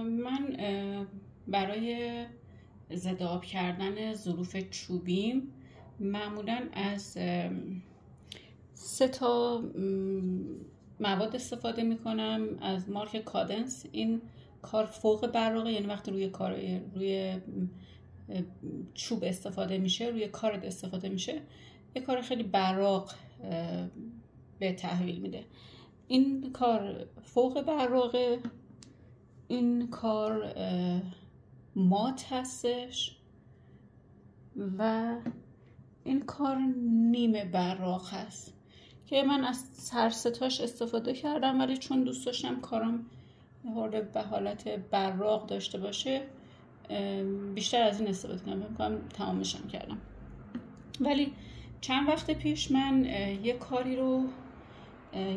من برای ضد آب کردن ظروف چوبیم معمولا از 3 مواد استفاده میکنم از مارک کادنس. این کار فوق براقه، یعنی وقتی روی چوب استفاده میشه، روی کارد استفاده میشه، یه کار خیلی براق به تحویل میده. این کار فوق براقه، این کار مات هستش و این کار نیمه براق هست که من از هر ستاش استفاده کردم، ولی چون دوست داشتم کارم به حالت براق داشته باشه بیشتر از این استفاده کنم، تمامشم کردم. ولی چند وقت پیش من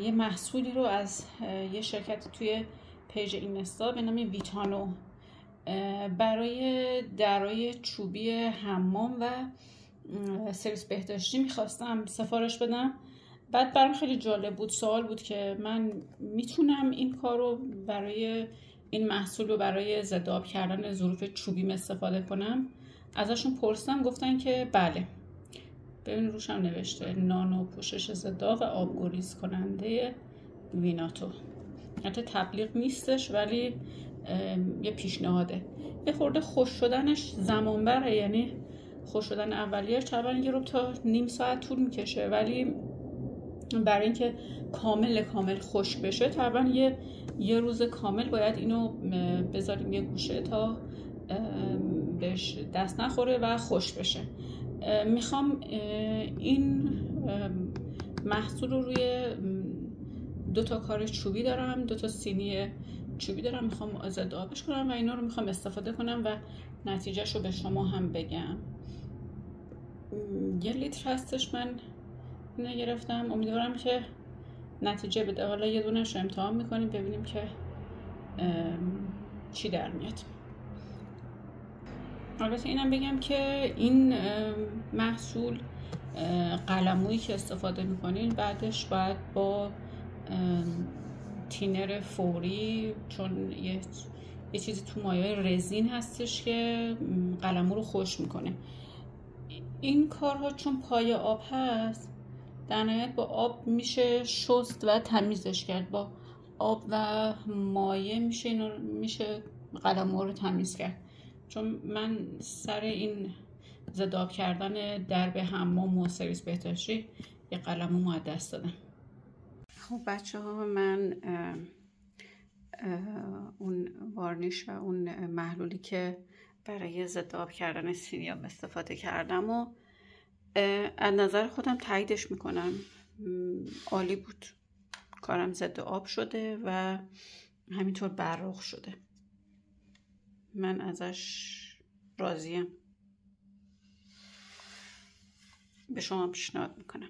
یه محصولی رو از یه شرکت توی پیج اینستا به نام ویتانو برای درای چوبی حمام و سرویس بهداشتی میخواستم سفارش بدم. بعد برام خیلی جالب بود، سوال بود که من میتونم این کار رو برای این محصول رو برای ضد آب کردن ظروف چوبیم استفاده کنم. ازشون پرسیدم، گفتن که بله. ببینید روش هم نوشته نانو پوشش ضد آب و آبگریز کننده ویناتو. حتی تبلیغ نیستش ولی یه پیشنهاده. یه خورده خوش شدنش زمان بره، یعنی خوش شدن اولیه‌اش تقریبا 1 تا نیم ساعت طول میکشه، ولی برای اینکه کامل خشک بشه تقریبا یه روز کامل باید اینو بذاریم یه گوشه تا بهش دست نخوره و خشک بشه. میخوام این محصول رو روی 2 تا کار چوبی دارم، 2 تا سینی چوبی دارم، میخوام ضد آبش کنم و اینا رو میخوام استفاده کنم و نتیجهش رو به شما هم بگم. 1 لیتر هستش. من اینو گرفتم، امیدوارم که نتیجه بده. حالا یه دونش رو امتحان میکنیم ببینیم که چی در میاد. البته اینم بگم که این محصول قلمویی که استفاده میکنین بعدش باید با تینر فوری، چون یه چیزی تو مایع رزین هستش که قلمو رو خشک میکنه. این کارها چون پای آب هست در نهایت با آب میشه شست و تمیزش کرد، با آب و مایع میشه قلمو رو تمیز کرد. چون من سر این ضد آب کردن درب حمام و سرویس بهداشتی یه قلمو از دست دادم. خب بچه ها، من اون وارنیش و اون محلولی که برای ضد آب کردن سینیام استفاده کردم و از نظر خودم تاییدش میکنم. عالی بود، کارم ضد آب شده و همینطور براق شده. من ازش راضیم، به شما پیشنهاد میکنم.